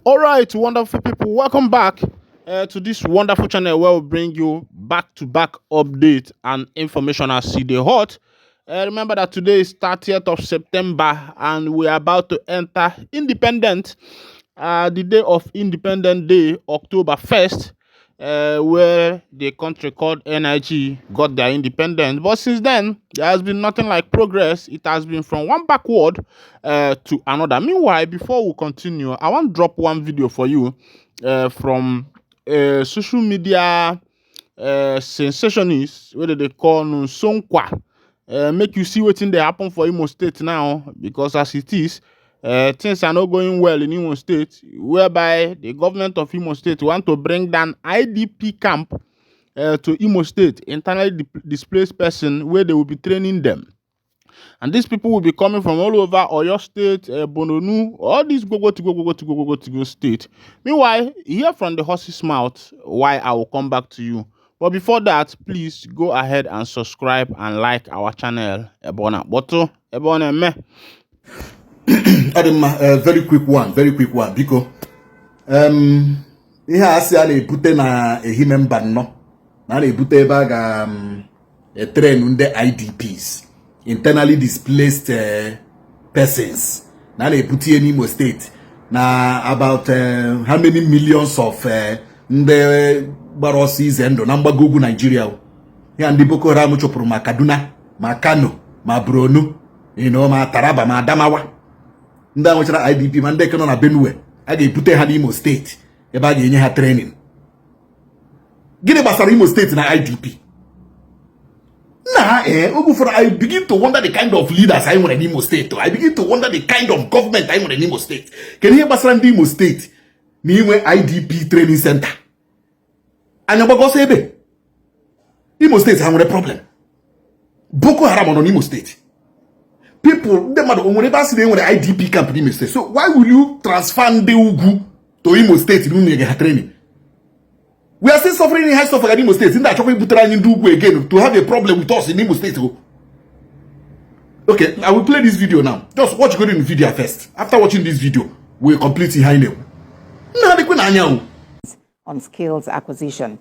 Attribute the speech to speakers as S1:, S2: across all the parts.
S1: All right, wonderful people, welcome back to this wonderful channel where we bring you back-to-back update and information as see the hot. Remember that today is 30th of September and we are about to enter Independent, the day of Independent Day, October 1st, where the country called NIG got their independence. But since then, there has been nothing like progress. It has been from one backward to another. Meanwhile, before we continue, I want to drop one video for you from social media sensationist, whether they call Sonkwa. Make you see wetin dey happen for Imo State now, because as it is, things are not going well in Imo State, whereby the government of Imo State want to bring down IDP camp to Imo State, internally displaced person, where they will be training them. And these people will be coming from all over Oyo State, Bononu, all these go state. Meanwhile, hear from the horse's mouth why I will come back to you. But before that, please go ahead and subscribe and like our channel. Ebona Boto, Ebona me.
S2: Adam, very quick one, because ihe asị a na-ebute na ehime mba nnọọ na na-ebute ebe a ga train ndị IDPs, internally displaced persons, na na-ebute n'Imo State na about how many millions of ndị gbara ọsọ ize ndụ na mgbago ugwu Nigeria ya ndị Boko Haram chụpụrụ ma Kaduna ma Kano ma Borno, ma Taraba ma Adamawa. Ndị a nwechara IDP ma ndị nọ na Benue a ga-ebute ha n'Imo State ebe a ga-enye ha training. Gịnị gbasara Imo State na IDP? Oge ụfọdụ I begin to wonder the kind of leaders anyị nwere n'Imo State. I begin to wonder the kind of government anyị nwere n'Imo State. Kedu ihe gbasara ndị Imo State na inwe IDP training center? Anya gbagọsọ ebe Imo State ha nwere problem. Boko Haram nọ n'Imo State. People, the mother, when they nwere IDP camp in Imo State. So why will you transfer the Ugwu to Imo State in training? We are still suffering in high stuff in Imo State. In that chopping Butrani Ugwu again to have a problem with us in Imo State. Okay, I will play this video now. Just watch going in the video first. After watching this video, we'll complete it high level.
S3: On skills acquisition.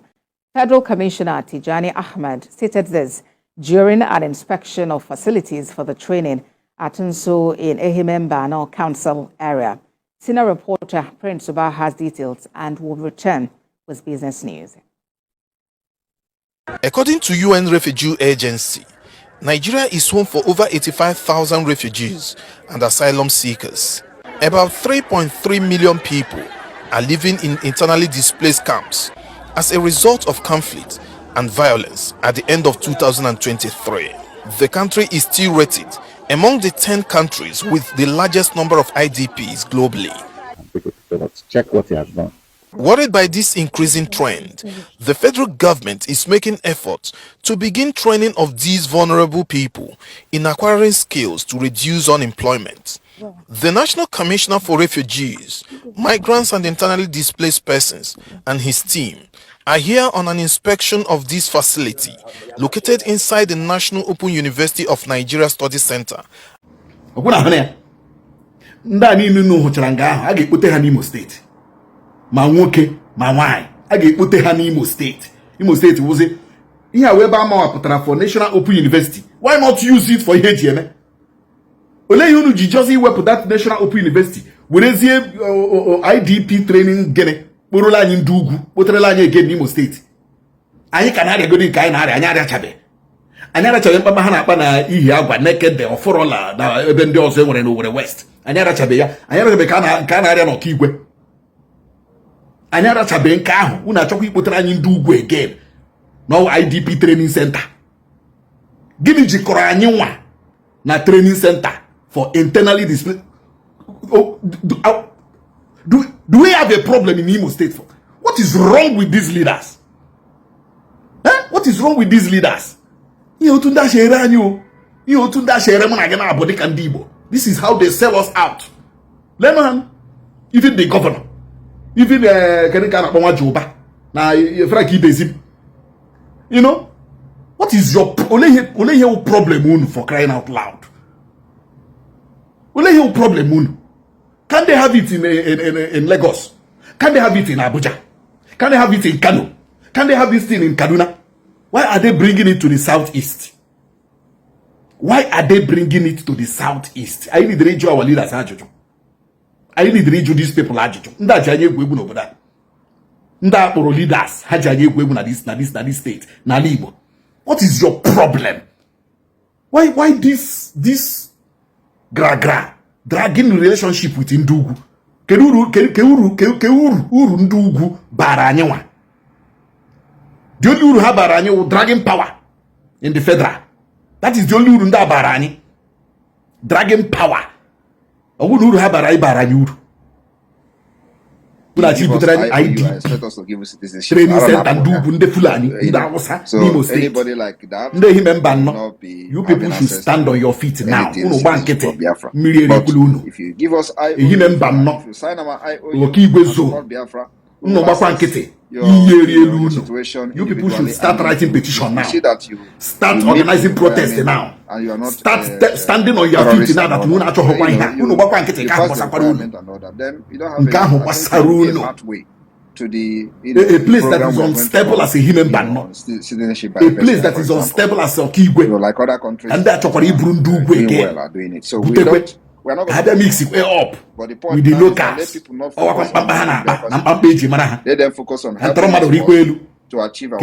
S3: Federal Commissioner Tijani Ahmed stated this during an inspection of facilities for the training at Nso in Ehimembano Council area. Senior reporter Prince Suba has details and will return with business news.
S4: According to UN Refugee Agency, Nigeria is home for over 85,000 refugees and asylum seekers. About 3.3 million people are living in internally displaced camps as a result of conflict and violence at the end of 2023. The country is still rated among the 10 countries with the largest number of IDPs globally.
S5: Check what he has done.
S4: Worried by this increasing trend, the federal government is making efforts to begin training of these vulnerable people in acquiring skills to reduce unemployment. The National Commissioner for Refugees, Migrants and Internally Displaced Persons and his team are here on an inspection of this facility located inside the National Open University of Nigeria Study Center.
S2: Imo State. Ma nwoke ma nwanyị a ga-ekpote ha n'Imo State. Imo State wụzi ihe a webe amawapụtara for National Open University. Why not use it for ihe eji eme? Ole ihe unu ji just iwepụ that National Open University werezie IDP training gịnị kpụrụla anyị ndị ugwu kpoterela anyị again n'Imo State. Anyị ka na-arịagodi nke anyị na-arịa, anyị arịachabe mkpama ha na-akpa na ihi agwa nekede ọfọrọla na ebe ndị ọzọ enwere n'Owerri West. Anyị arịachabe ya, anyị arịachabe ka a na-arịa n'Ọkigwe. Anyị arachabe nke ahụ unu achọkwa ikpotere anyị ndị ugwu again no IDP training center. Gịnị jikọrọ anyị nwa na training center for internally displaced? Do we have a problem in Imo State? What is wrong with these leaders? What is wrong with these leaders? This is how they sell us out. Lemon, even the governor, even what is your problem for crying out loud? Problem? Can they have it in Lagos? Can they have it in Abuja? Can they have it in Kano? Can they have this thing in Kaduna? Why are they bringing it to the southeast? Why are they bringing it to the southeast? I need to read you our leaders. I need to read you these people. Leaders this state. What is your problem? Why this gra dragging relationship with Ndugu? Keuru Ndugu baranyewa. The only uru ha barani will dragging power in the federal. That is the only uru nda barani. Dragging power. Uru ha barani uru.
S6: Expect us to give us citizenship. So anybody like that will not be
S2: you people should stand on your feet now.
S6: But if you give us IOU, if you sign our IOU, Biafra, your situation,
S2: you people should start writing petition now.
S6: See that you
S2: start organizing protests now.
S6: And you are not
S2: standing on your feet now that you want to
S6: then you don't have a pathway to the
S2: a place that is unstable as a human ban,
S6: citizenship.
S2: A place that is unstable as a Kigwe,
S6: like other countries,
S2: and that's what
S6: well are doing it. So we're not going to
S2: mix it up.
S6: But the point
S2: with the
S6: is
S2: locals.
S6: let people not focus on let them focus on helping to achieve our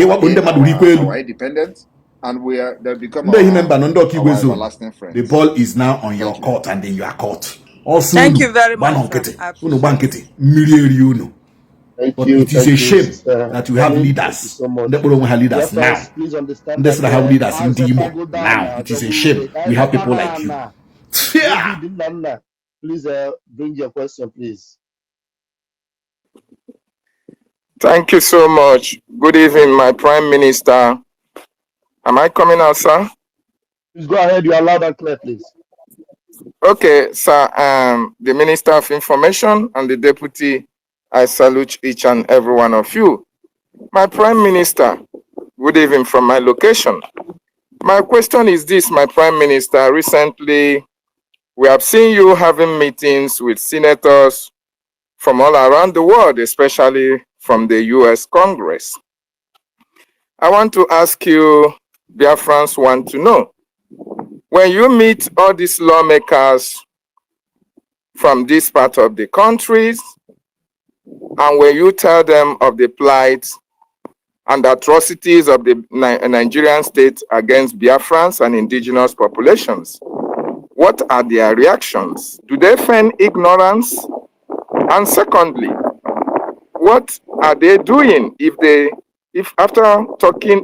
S6: independence, and they become our everlasting friends.
S2: The ball is now on your court and in your court. Also,
S7: thank you very much.
S2: But it is a shame that we have leaders. Leaders now.
S8: Please understand
S2: That's not how leaders in Demo now. It is a shame we have people like you.
S8: Yeah. Please bring your question, please.
S9: Thank you so much. Good evening, my Prime Minister. Am I coming out, sir?
S8: Please go ahead. You are loud and clear, please.
S9: Okay, sir. The Minister of Information and the Deputy, I salute each and every one of you. My Prime Minister, good evening from my location. My question is this, my Prime Minister. Recently, we have seen you having meetings with senators from all around the world, especially from the US Congress. I want to ask you, Biafrans want to know, when you meet all these lawmakers from this part of the countries, and when you tell them of the plight and atrocities of the Nigerian state against Biafrans and indigenous populations, what are their reactions? Do they feign ignorance? And secondly, what are they doing if after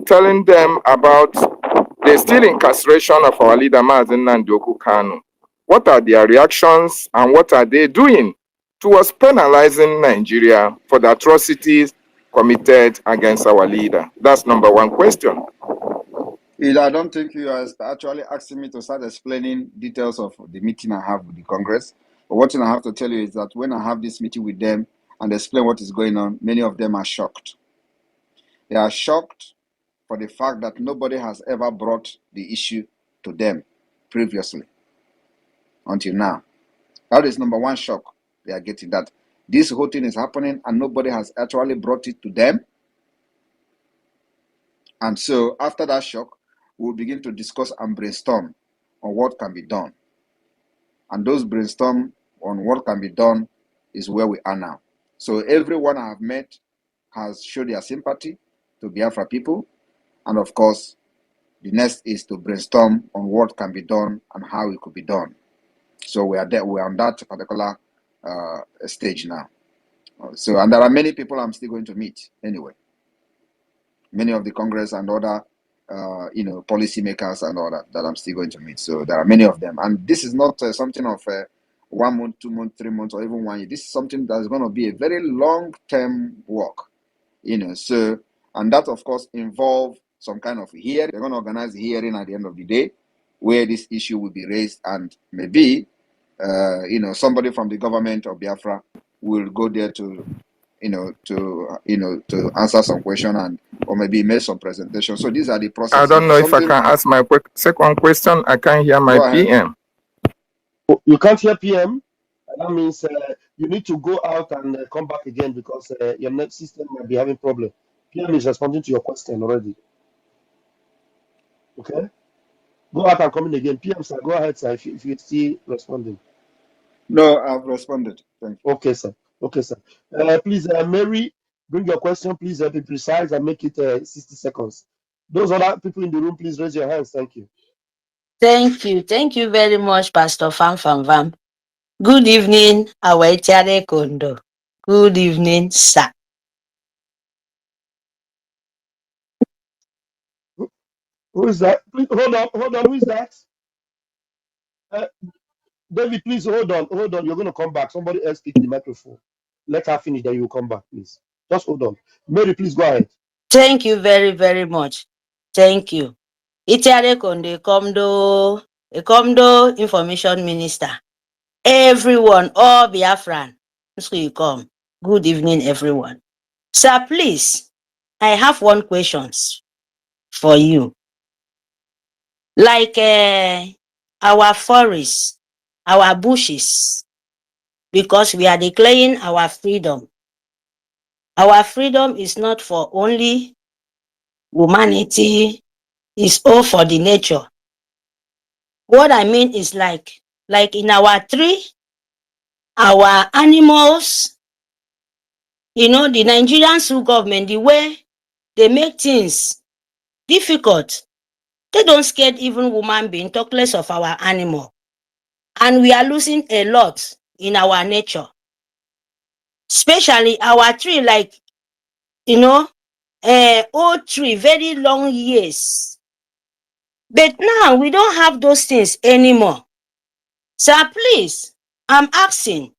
S9: telling them about the still incarceration of our leader Mazen Ndoku Kanu, what are their reactions and what are they doing towards penalizing Nigeria for the atrocities committed against our leader? That's number one question.
S6: I don't think you are actually asking me to start explaining details of the meeting I have with the Congress. But what I have to tell you is that when I have this meeting with them and explain what is going on, many of them are shocked. They are shocked for the fact that nobody has ever brought the issue to them previously until now. That is number one shock they are getting, that this whole thing is happening and nobody has actually brought it to them. And so after that shock, we'll begin to discuss and brainstorm on what can be done. And those brainstorm on what can be done is where we are now. So everyone I have met has showed their sympathy to Biafra people. And of course, the next is to brainstorm on what can be done and how it could be done. So we are there, we are on that particular stage now. So, and there are many people I'm still going to meet anyway. Many of the Congress and other policymakers and all that I'm still going to meet. So there are many of them. And this is not something of 1 month, 2 months, 3 months, or even 1 year. This is something that's going to be a very long-term work, So, and that, of course, involve some kind of hearing. They're going to organize a hearing at the end of the day where this issue will be raised, and maybe, somebody from the government of Biafra will go there to answer some question or maybe make some presentation. So these are the processes.
S9: I don't know if I can ask my second question. I can't hear my PM.
S8: You can't hear PM? That means you need to go out and come back again because your net system might be having problem. PM is responding to your question already. Okay, go out and come in again. PM sir, go ahead sir if you're still responding.
S6: No, I've responded. Thank you.
S8: Okay sir. Okay sir. Please Mary, bring your question. Please be precise and make it 60 seconds. Those other people in the room, please raise your hands. Thank you.
S7: Thank you. Thank you very much, Pastor Fam Fam Vam. Good evening, Awetiare Kondo. Good evening, sir.
S8: Who is that? Please, hold on. Who is that? Uh, David, please hold on. You're going to come back. Somebody else speak in the microphone. Let her finish, then you come back, please. Just hold on. Mary, please go ahead.
S7: Thank you very, very much. Thank you. Itiare Kondo, Komdo Information Minister. Everyone, all Biafran, so you come. Good evening, everyone. Sir, please, I have one question for you. Like our forests, our bushes, because we are declaring our freedom. Our freedom is not for only humanity, it's all for the nature. What I mean is like in our tree, our animals, the Nigerian government, the way they make things difficult, they don't scare even human being, talk less of our animal. And we are losing a lot in our nature. Especially our tree, like, old tree, very long years. But now we don't have those things anymore. Sir, please, I'm asking,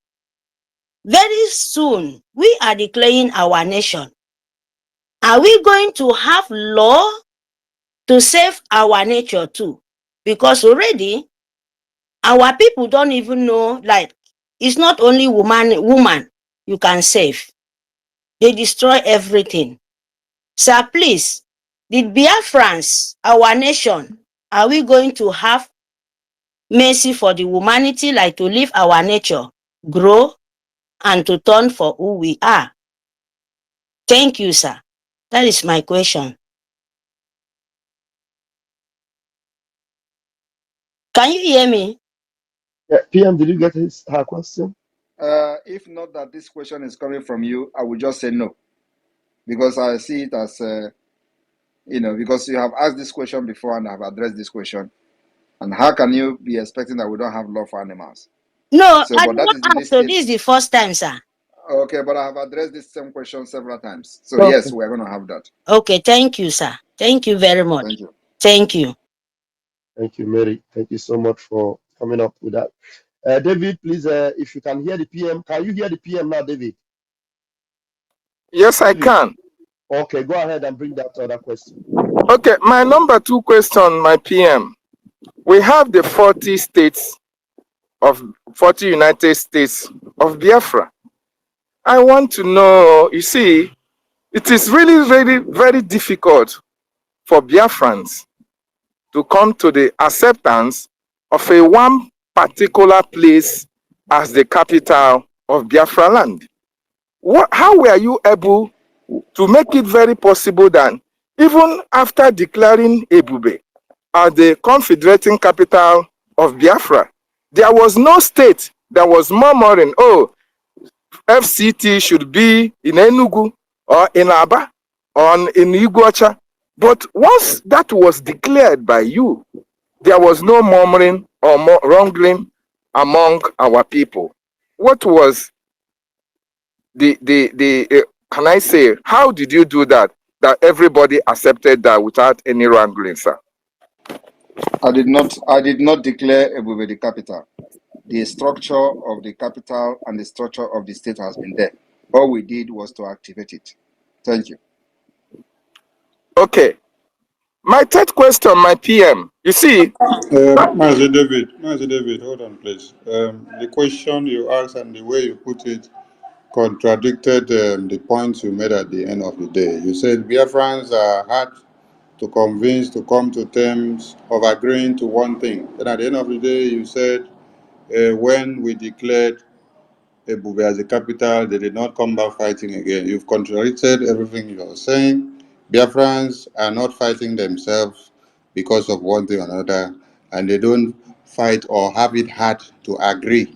S7: very soon we are declaring our nation. Are we going to have law to save our nature too? Because already our people don't even know, like, it's not only woman you can save. They destroy everything. Sir, please, the Biafrans, our nation, are we going to have mercy for the humanity, like to leave our nature grow and to turn for who we are? Thank you, sir. That is my question. Can you hear me?
S8: Yeah, PM, did you get her question?
S6: If not that this question is coming from you, I will just say no, because I see it as because you have asked this question before and I have addressed this question. And how can you be expecting that we don't have love for animals?
S7: No,
S6: So,
S7: I
S6: but
S7: did
S6: that
S7: not
S6: is the
S7: ask. So
S6: listing.
S7: this is the first time, sir.
S6: Okay, but I have addressed this same question several times. So
S7: Okay.
S6: yes, we're going to have that.
S7: Okay, thank you, sir. Thank you very much.
S6: Thank you.
S7: Thank you.
S8: Thank you, Mary. Thank you so much for coming up with that. David, please, if you can hear the PM, can you hear the PM now, David?
S9: Yes, I
S8: David.
S9: can.
S8: Okay, go ahead and bring that other question.
S9: Okay, my number 2 question, my PM. We have the 40 United States of Biafra. I want to know, you see, it is really, really very difficult for Biafrans to come to the acceptance of a one particular place as the capital of Biafra land. How were you able to make it very possible that even after declaring Ebube as the confederating capital of Biafra, there was no state that was murmuring, oh, FCT should be in Enugu or in Aba or in Iguacha. But once that was declared by you, there was no murmuring or wrongling among our people. What was can I say, how did you do that everybody accepted that without any wrangling, sir?
S6: I did not declare Ebube the capital. The structure of the capital and the structure of the state has been there. All we did was to activate it. Thank you.
S9: Okay. My third question, my PM. You see,
S10: Master David, hold on, please. The question you asked and the way you put it contradicted the points you made at the end of the day. You said Biafrans are hard to convince to come to terms of agreeing to one thing. Then at the end of the day, you said when we declared Ebube as the capital, they did not come back fighting again. You've contradicted everything you're saying. Biafrans are not fighting themselves because of one thing or another, and they don't fight or have it hard to agree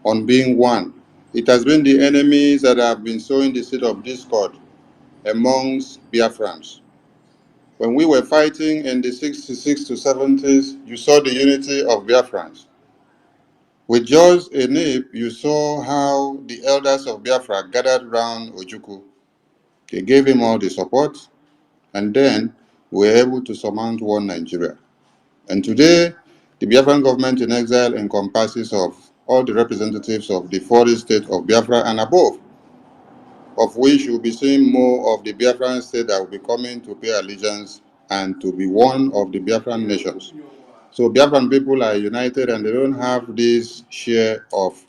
S10: on being one. It has been the enemies that have been sowing the seed of discord amongst Biafrans. When we were fighting in the 66 to 70s, you saw the unity of Biafrans. With just a nip, you saw how the elders of Biafra gathered round Ojukwu. They gave him all the support, and then we were able to surmount one Nigeria. And today, the Biafran government in exile encompasses of all the representatives of the 40 states of Biafra and above, of which you'll be seeing more of the Biafran state that will be coming to pay allegiance and to be one of the Biafran nations. So Biafran people are united and they don't have this share of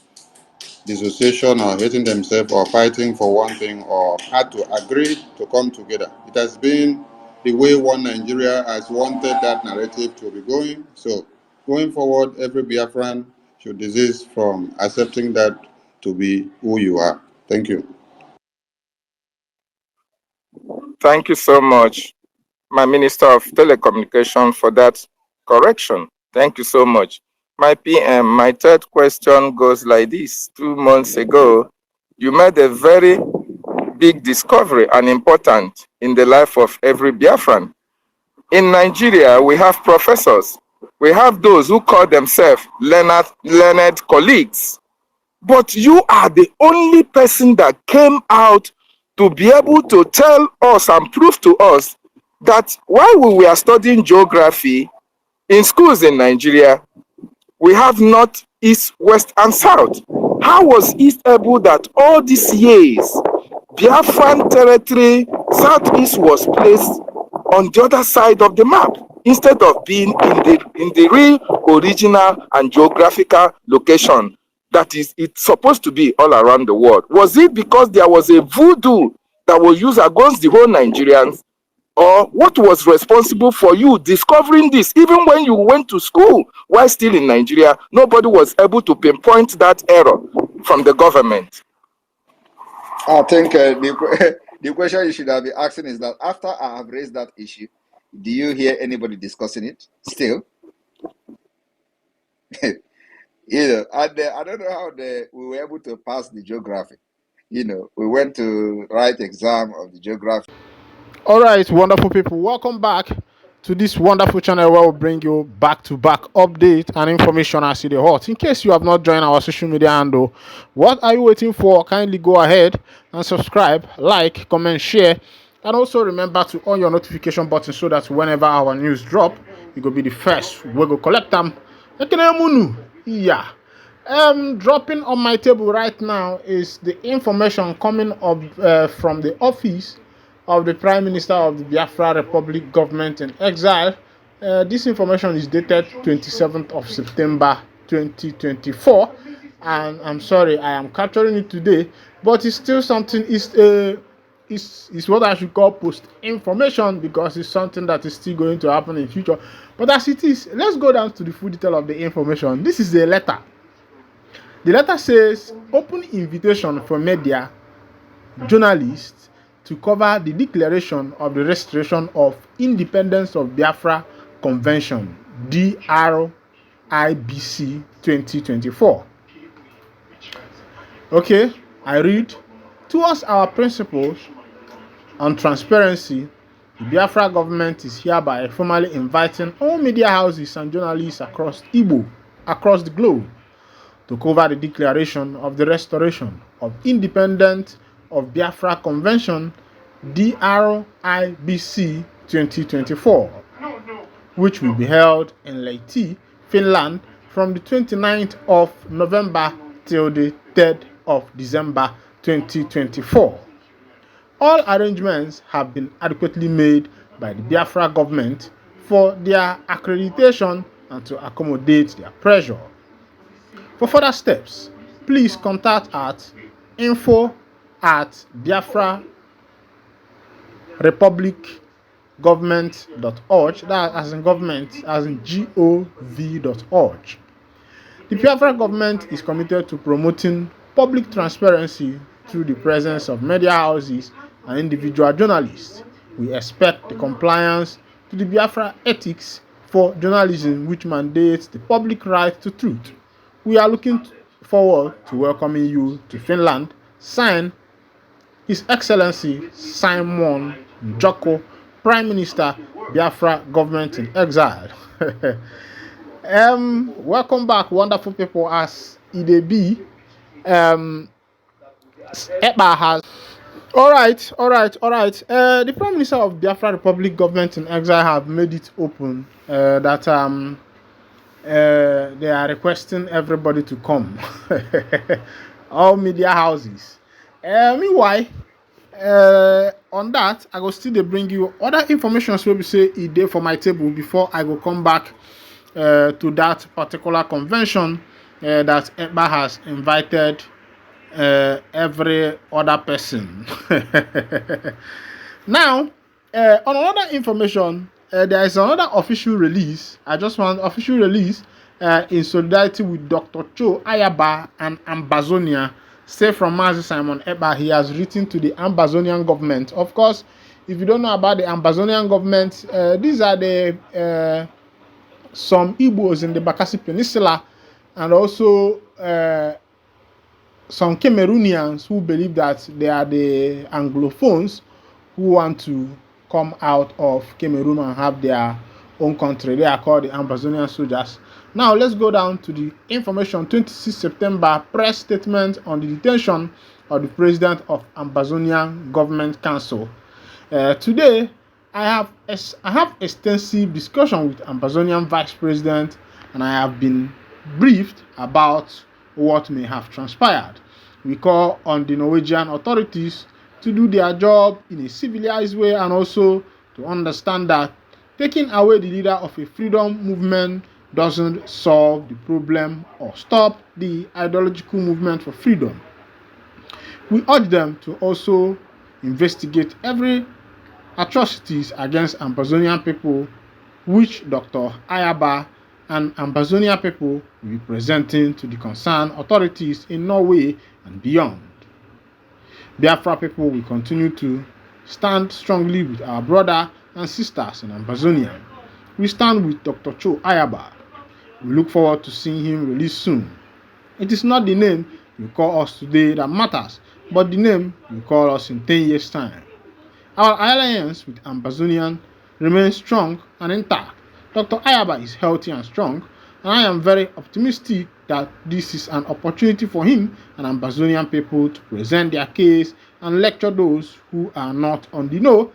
S10: dissociation or hating themselves or fighting for one thing or had to agree to come together. It has been the way one Nigeria has wanted that narrative to be going. So going forward, every Biafran should desist from accepting that to be who you are. Thank you.
S9: Thank you so much, my Minister of Telecommunication, for that correction. Thank you so much. My PM, my third question goes like this. 2 months ago, you made a very big discovery and important in the life of every Biafran. In Nigeria, we have professors. We have those who call themselves learned colleagues. But you are the only person that came out to be able to tell us and prove to us that while we were studying geography in schools in Nigeria, we have north, east, west, and south. How was it able that all these years, Biafran territory, southeast was placed on the other side of the map instead of being in the real original and geographical location that is it's supposed to be all around the world? Was it because there was a voodoo that was used against the whole Nigerians? Or what was responsible for you discovering this? Even when you went to school while still in Nigeria, nobody was able to pinpoint that error from the government.
S6: I think the question you should have been asking is that after I have raised that issue, do you hear anybody discussing it still? And I don't know how we were able to pass the geography. We went to write exam of the geography.
S1: All right, wonderful people, welcome back to this wonderful channel where we bring you back-to-back update and information as it is hot. In case you have not joined our social media handle, what are you waiting for? Kindly go ahead and subscribe, like, comment, share, and also remember to on your notification button so that whenever our news drop, you go be the first. We go collect them. Yeah. Dropping on my table right now is the information coming up from the office of the Prime Minister of the Biafra Republic government in exile. This information is dated 27th of September 2024, and I'm sorry I am capturing it today, but it's still something. It's what I should call post information because it's something that is still going to happen in future. But as it is, let's go down to the full detail of the information. This is a letter. The letter says, open invitation for media, journalists to cover the declaration of the restoration of independence of Biafra Convention, DRIBC 2024. Okay, I read, towards our principles on transparency, the Biafra government is hereby formally inviting all media houses and journalists across the globe to cover the declaration of the restoration of independence of Biafra Convention, DRIBC 2024, which will be held in Lahti, Finland, from the 29th of November till the 3rd of December 2024. All arrangements have been adequately made by the Biafra government for their accreditation and to accommodate their pressure. For further steps, please contact at info@biafrarepublicgovernment.org. That as in government, as in gov.org. The Biafra government is committed to promoting public transparency through the presence of media houses and individual journalists. We expect the compliance to the Biafra ethics for journalism, which mandates the public right to truth. We are looking forward to welcoming you to Finland. Sign His Excellency Simon Njoko, Prime Minister, Biafra Government in Exile. Welcome back, wonderful people. As IDP, EBA has. All right. The Prime Minister of Biafra Republic Government in Exile have made it open that they are requesting everybody to come, all media houses. Meanwhile, on that, I go still bring you other information. So we say a day for my table before I go come back to that particular convention that EBA has invited every other person. Now, on another information, there is another official release. I just want official release in solidarity with Dr. Cho Ayaba and Ambazonia. Say from Mazi Simon EBA, he has written to the Ambazonian government. Of course, if you don't know about the Ambazonian government, these are the some Igbos in the Bakassi Peninsula, and also some Cameroonians who believe that they are the Anglophones who want to come out of Cameroon and have their own country. They are called the Ambazonian soldiers. Now let's go down to the information. 26 September press statement on the detention of the president of Ambazonian Government Council. Today, I have extensive discussion with Ambazonian Vice President, and I have been briefed about what may have transpired. We call on the Norwegian authorities to do their job in a civilized way, and also to understand that taking away the leader of a freedom movement doesn't solve the problem or stop the ideological movement for freedom. We urge them to also investigate every atrocities against Ambazonian people, which Dr. Ayaba and Ambazonian people will be presenting to the concerned authorities in Norway and beyond. Biafra people will continue to stand strongly with our brother and sisters in Ambazonia. We stand with Dr. Cho Ayaba. We look forward to seeing him released soon. It is not the name you call us today that matters, but the name you call us in 10 years' time. Our alliance with Ambazonian remains strong and intact. Dr. Ayaba is healthy and strong, and I am very optimistic that this is an opportunity for him and Ambazonian people to present their case and lecture those who are not on the know.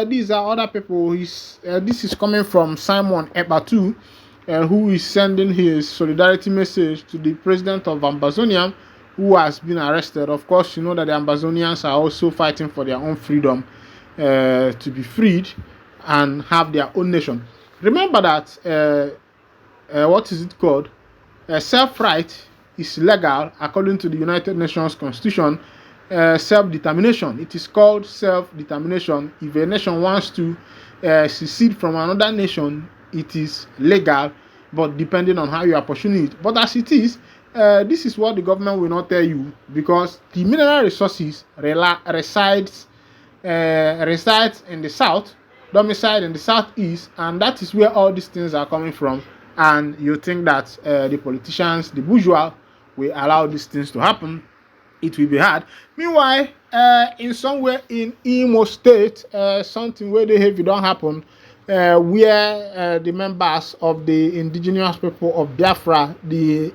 S1: These are other people. This is coming from Simon EBA too, who is sending his solidarity message to the president of Ambazonia, who has been arrested. Of course, you know that the Ambazonians are also fighting for their own freedom, to be freed and have their own nation. Remember that what is it called? Self-right is legal according to the United Nations Constitution. Self-determination. It is called self-determination. If a nation wants to secede from another nation, it is legal, but depending on how you are pursuing it. But as it is, this is what the government will not tell you, because the mineral resources resides in the south, domiciled in the southeast, and that is where all these things are coming from. And you think that the politicians, the bourgeois, will allow these things to happen? It will be hard. Meanwhile, in somewhere in IMO state, something where the heavy don't happen, where the members of the indigenous people of Biafra, the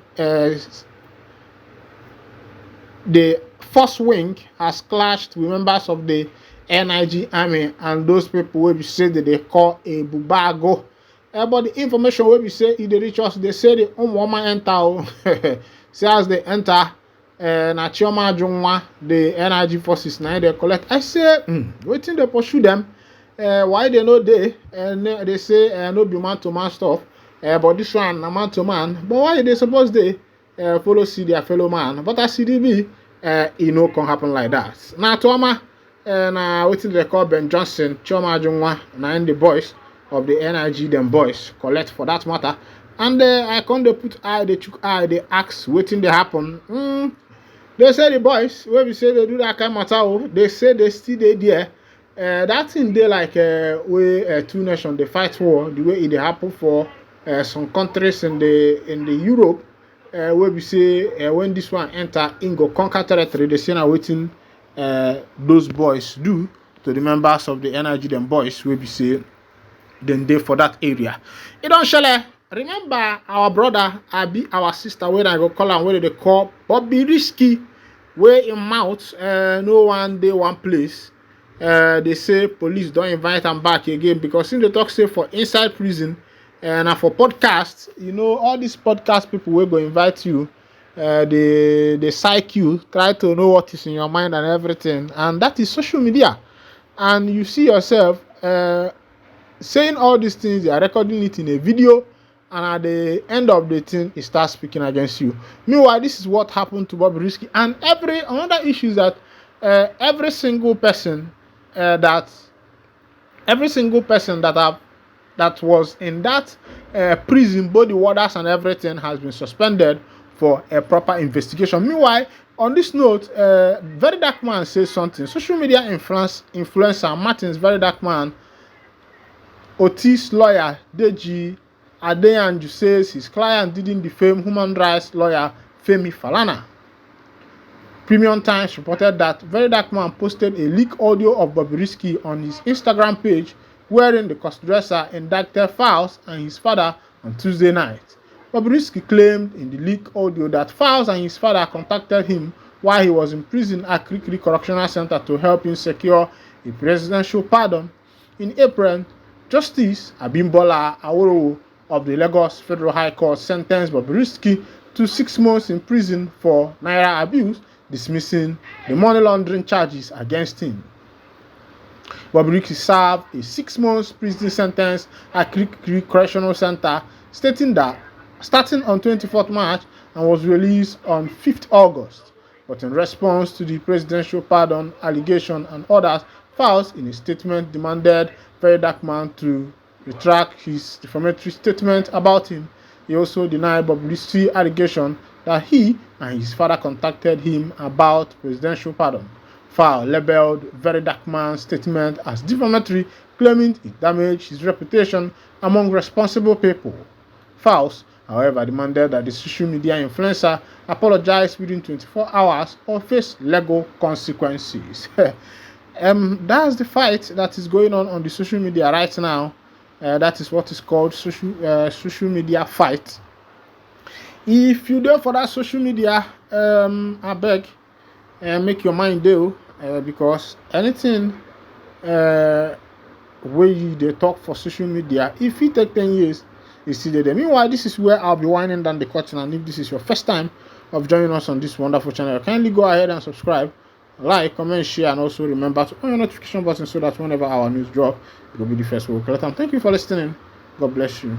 S1: first wing, has clashed with members of the NIG army, and those people will be said that they call a bubago. But the information will be say if they reach us, they say the woman enter. See as they enter, na Chioma Jungwa, the NIG forces now they collect. I say, waiting they pursue them. Why they know they? They say no be man to man stuff. But this one na man to man. But why they suppose they follow see their fellow man? But as CDB, it no can happen like that. Now Tuama, na waiting they call Ben Johnson, Chioma Jungwa, na in the boys of the NIG them boys collect for that matter. And I can't they put eye, they took eye, they ask waiting they happen. They say the boys, when we say they do that kind of matter, they say they still there. That thing they like where two nations they fight war the way it happen for some countries in the Europe where we say when this one enter in go conquer territory they say now waiting those boys do to the members of the energy them boys where we say then they for that area. It don't shall remember our brother Abi our sister when I go call am where they call Bobby Risky where in mouth no one day one place. They say police don't invite them back again because in the talk say for inside prison and for podcasts, you know, all these podcast people will go invite you. They psych you, try to know what is in your mind and everything, and that is social media. And you see yourself saying all these things, they are recording it in a video, and at the end of the thing, it starts speaking against you. Meanwhile, this is what happened to Bobby Risky, and another issue is that every single person that that was in that prison, both the warders and everything, has been suspended for a proper investigation. Meanwhile, on this note, Very Dark Man says something. Social media influencer Martins Very Dark Man, Otis lawyer Deji Adeyanju says his client didn't defame human rights lawyer Femi Falana. Premium Times reported that Very Dark Man posted a leaked audio of Bobrisky on his Instagram page wherein the crossdresser indicted Files and his father on Tuesday night. Bobrisky claimed in the leaked audio that Files and his father contacted him while he was in prison at Krikri Correctional Center to help him secure a presidential pardon. In April, Justice Abimbola Awolowo of the Lagos Federal High Court sentenced Bobrisky to 6 months in prison for naira abuse, dismissing the money laundering charges against him. Bobrisky served a 6 months prison sentence at Krikri Correctional Center, stating that starting on 24th March and was released on 5th August. But in response to the presidential pardon allegation and others, Files in a statement demanded Very Dark Man to retract his defamatory statement about him. He also denied Bobrisky's allegation that he and his father contacted him about presidential pardon. File labeled Very Dark Man's statement as defamatory, claiming it damaged his reputation among responsible people. Files, however, demanded that the social media influencer apologize within 24 hours or face legal consequences. That's the fight that is going on the social media right now. That is what is called social media fight. If you do for that social media, I beg, make your mind do, because anything where they talk for social media, if it take 10 years, it's still there. Meanwhile, this is where I'll be winding down the curtain, and if this is your first time of joining us on this wonderful channel, kindly go ahead and subscribe, like, comment, share, and also remember to on your notification button so that whenever our news drop, it will be the first we'll collect them. Thank you for listening. God bless you.